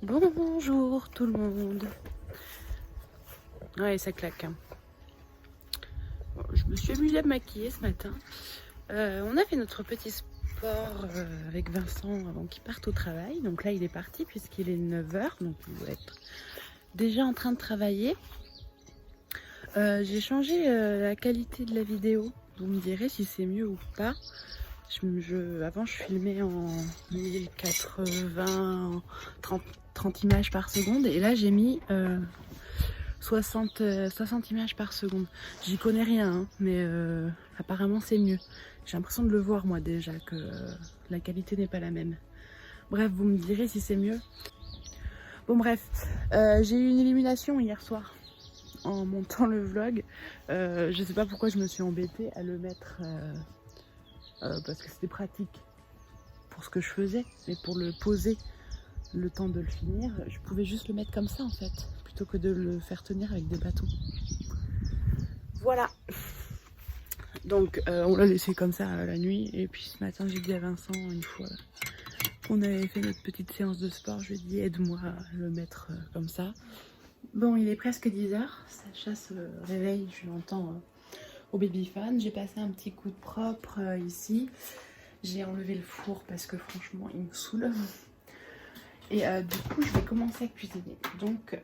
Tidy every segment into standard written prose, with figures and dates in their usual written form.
Bonjour tout le monde. Ouais, ça claque. Hein. Bon, je me suis amusée à me maquiller ce matin. On a fait notre petit sport avec Vincent avant qu'il parte au travail. Donc là, il est parti puisqu'il est 9 h. Donc il doit être déjà en train de travailler. J'ai changé la qualité de la vidéo. Vous me direz si c'est mieux ou pas. Avant, je filmais en 1080, 30 images par seconde. Et là, j'ai mis 60 images par seconde. J'y connais rien, hein, mais apparemment, c'est mieux. J'ai l'impression de le voir, moi, déjà, que la qualité n'est pas la même. Bref, vous me direz si c'est mieux. Bon, bref, j'ai eu une élimination hier soir en montant le vlog. Je sais pas pourquoi je me suis embêtée à le mettre... parce que c'était pratique pour ce que je faisais, mais pour le poser le temps de le finir, je pouvais juste le mettre comme ça en fait, plutôt que de le faire tenir avec des bâtons. Voilà. Donc on l'a laissé comme ça la nuit, et puis ce matin j'ai dit à Vincent, une fois qu'on avait fait notre petite séance de sport, je lui ai dit aide-moi à le mettre comme ça. Bon, il est presque 10 h, Sacha se réveille, je l'entends au baby fan. J'ai passé un petit coup de propre ici. J'ai enlevé le four parce que franchement il me saoule. Et du coup je vais commencer à cuisiner. Donc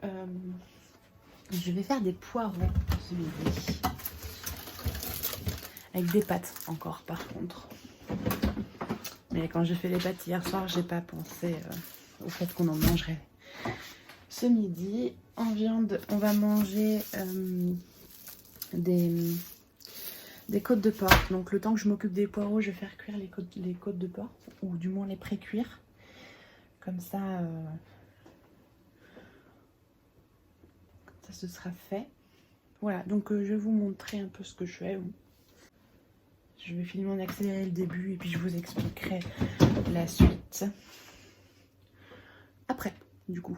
je vais faire des poireaux ce midi. Avec des pâtes encore par contre. Mais quand j'ai fait les pâtes hier soir, j'ai pas pensé au fait qu'on en mangerait ce midi. En viande, on va manger des côtes de porc. Donc le temps que je m'occupe des poireaux, je vais faire cuire les côtes de porc, ou du moins les pré-cuire. Comme ça, ça se sera fait. Voilà, donc je vais vous montrer un peu ce que je fais. Je vais filmer en accéléré le début et puis je vous expliquerai la suite après, du coup.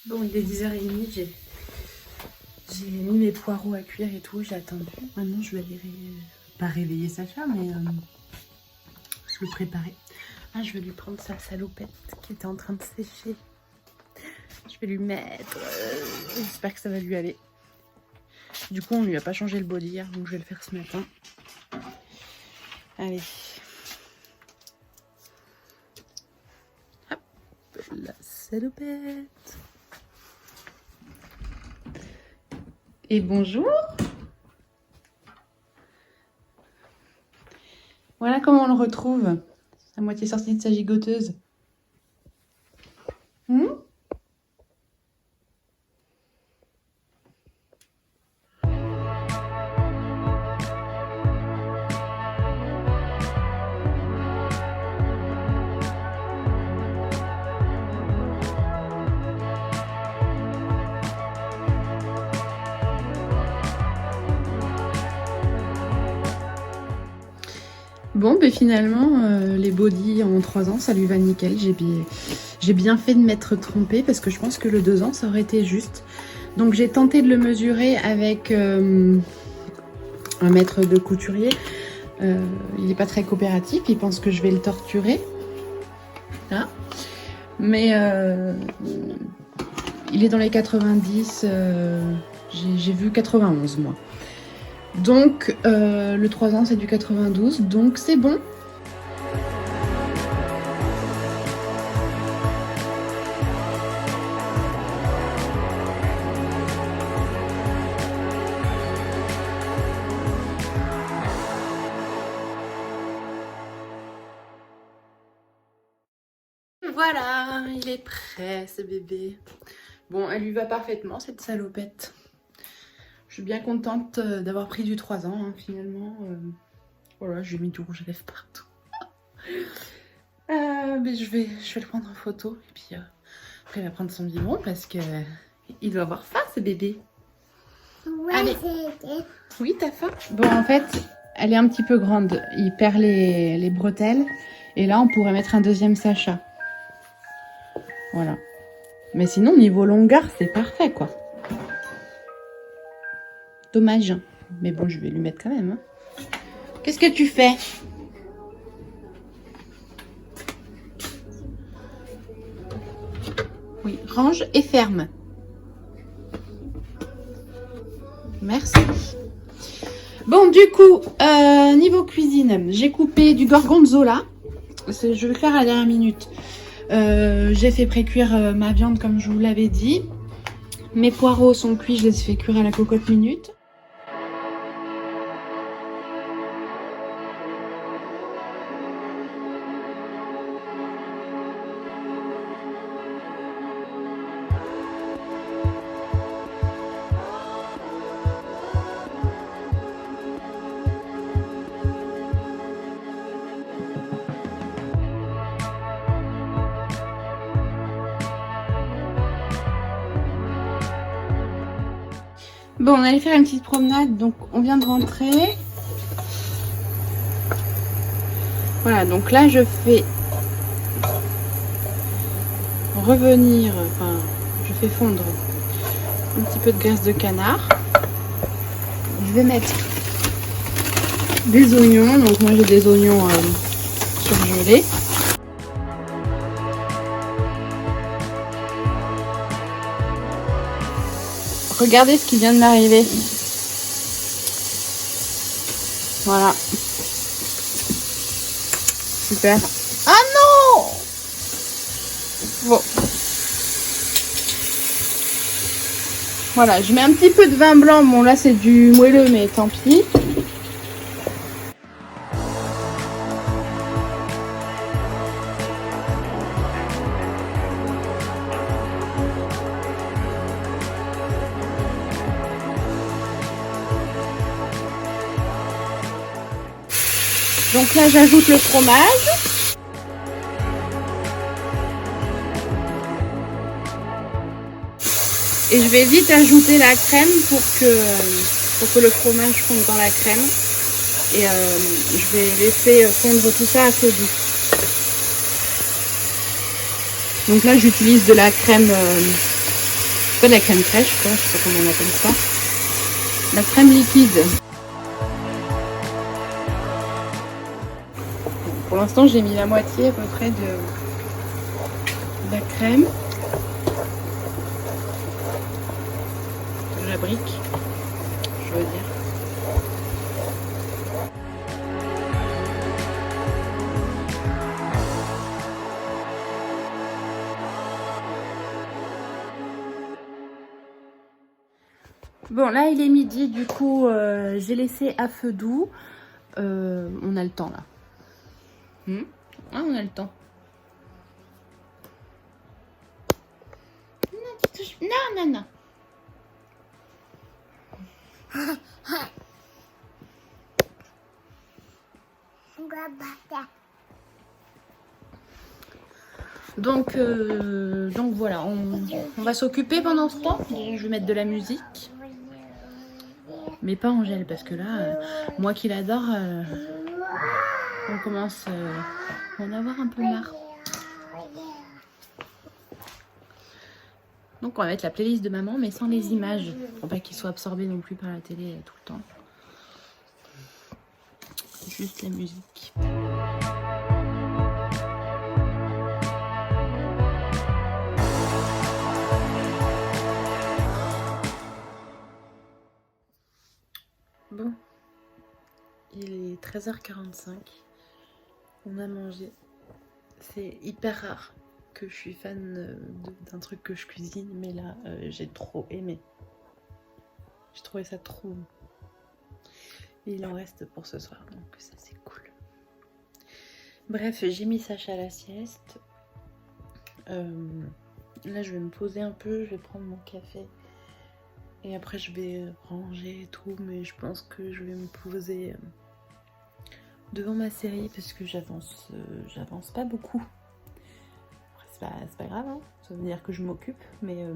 Bon, il est 10 h 30, j'ai mis mes poireaux à cuire et tout, j'ai attendu. Maintenant, je vais aller pas réveiller Sacha, mais je vais préparer. Ah, je vais lui prendre sa salopette qui était en train de sécher. Je vais lui mettre... j'espère que ça va lui aller. Du coup, on lui a pas changé le body hier, donc je vais le faire ce matin. Allez. Hop, la salopette. Et bonjour. Voilà comment on le retrouve, à moitié sorti de sa gigoteuse. Bon, ben finalement, les body en 3 ans, ça lui va nickel. J'ai bien fait de m'être trompée parce que je pense que le 2 ans, ça aurait été juste. Donc j'ai tenté de le mesurer avec un maître de couturier. Il n'est pas très coopératif, il pense que je vais le torturer. Là. Mais il est dans les 90, j'ai vu 91 moi. Donc le 3 ans c'est du 92, donc c'est bon. Voilà, il est prêt ce bébé. Bon, elle lui va parfaitement cette salopette. Je suis bien contente d'avoir pris du 3 ans hein, finalement. Voilà, j'ai mis du rouge à lèvres partout. Mais je vais le prendre en photo et puis après il va prendre son biberon parce que il doit avoir faim ce bébé. Ouais, allez. Oui, t'as faim? Bon, en fait, elle est un petit peu grande. Il perd les bretelles et là on pourrait mettre un deuxième Sacha. Voilà. Mais sinon niveau longueur c'est parfait quoi. Dommage. Mais bon, je vais lui mettre quand même. Hein. Qu'est-ce que tu fais? Oui, range et ferme. Merci. Bon, du coup, niveau cuisine, j'ai coupé du gorgonzola. Je vais le faire à la dernière minute. J'ai fait pré-cuire ma viande comme je vous l'avais dit. Mes poireaux sont cuits, je les ai fait cuire à la cocotte minute. Bon, on allait faire une petite promenade, donc on vient de rentrer. Voilà, donc là je fais revenir, enfin, je fais fondre un petit peu de graisse de canard. Je vais mettre des oignons, donc moi j'ai des oignons surgelés. Regardez ce qui vient de m'arriver. Voilà. Super. Ah non! Bon. Voilà, je mets un petit peu de vin blanc. Bon là c'est du moelleux mais tant pis. Donc là j'ajoute le fromage. Et je vais vite ajouter la crème pour que le fromage fonde dans la crème. Et je vais laisser fondre tout ça à feu doux. Donc là j'utilise de la crème, pas de la crème fraîche quoi, je sais pas comment on appelle ça. La crème liquide. Pour l'instant j'ai mis la moitié à peu près de la crème. De la brique, je veux dire. Bon là il est midi, du coup j'ai laissé à feu doux. On a le temps là. Ah, on a le temps. Non, non, non. Donc voilà, on va s'occuper pendant ce temps. Je vais mettre de la musique. Mais pas Angèle, parce que là, moi qui l'adore, on commence à en avoir un peu marre. Donc on va mettre la playlist de maman, mais sans les images, pour pas qu'ils soient absorbés non plus par la télé tout le temps. Juste la musique. Bon, il est 13h45, on a mangé. C'est hyper rare que je suis fan d'un truc que je cuisine, mais là j'ai trop aimé. J'ai trouvé ça trop bon. Et il en reste pour ce soir, donc ça c'est cool. Bref, j'ai mis Sacha à la sieste. Là je vais me poser un peu, je vais prendre mon café et après je vais ranger et tout, mais je pense que je vais me poser devant ma série parce que j'avance pas beaucoup. Après c'est pas grave, hein. Ça veut dire que je m'occupe, mais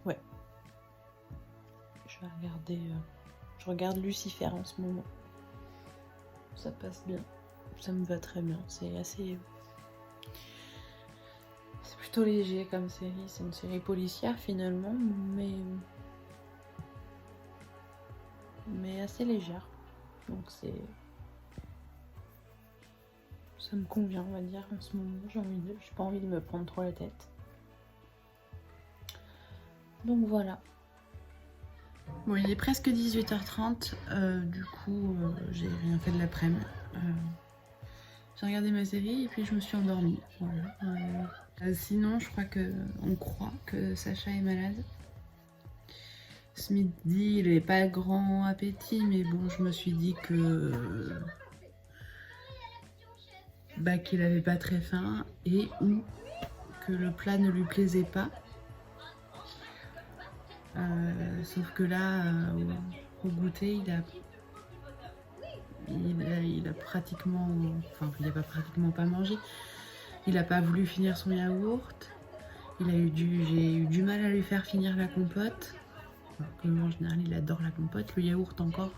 ouais. Je vais regarder, je regarde Lucifer en ce moment. Ça passe bien, ça me va très bien, c'est plutôt léger comme série, c'est une série policière finalement, mais assez légère, donc ça me convient, on va dire, en ce moment. J'ai pas envie de me prendre trop la tête, donc voilà. Bon, il est presque 18h30, du coup j'ai rien fait de l'après-midi. J'ai regardé ma série et puis je me suis endormie. Voilà. Sinon, je crois on croit que Sacha est malade. Ce midi, il n'avait pas grand appétit, mais bon, je me suis dit qu'il avait pas très faim et ou que le plat ne lui plaisait pas. Sauf que là, au goûter, il a pratiquement, enfin il n'a pas pratiquement pas mangé. Il n'a pas voulu finir son yaourt. J'ai eu du mal à lui faire finir la compote. Alors que en général il adore la compote, le yaourt encore.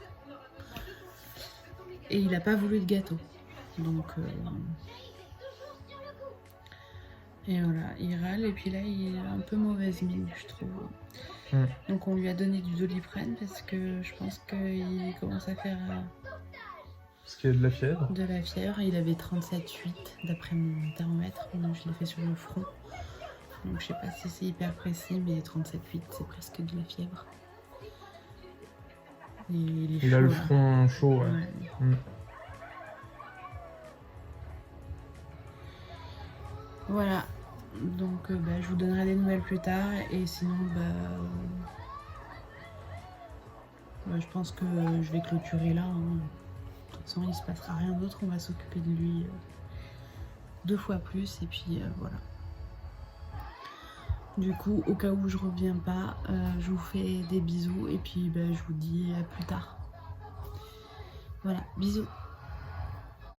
Et il n'a pas voulu de gâteau. Donc et voilà, il râle et puis là il a un peu mauvaise mine, je trouve. Donc on lui a donné du Doliprane parce que je pense qu'il commence à faire parce qu'il y a de la fièvre. De la fièvre, il avait 37,8 d'après mon thermomètre, donc je l'ai fait sur le front. Donc je sais pas si c'est hyper précis, mais 37,8 c'est presque de la fièvre. Et il a le là. front chaud, ouais. Voilà, donc je vous donnerai des nouvelles plus tard, et sinon je pense que je vais clôturer là. Hein. De toute façon il se passera rien d'autre, on va s'occuper de lui 2 fois plus, et puis voilà. Du coup, au cas où je reviens pas, je vous fais des bisous et puis je vous dis à plus tard. Voilà, bisous.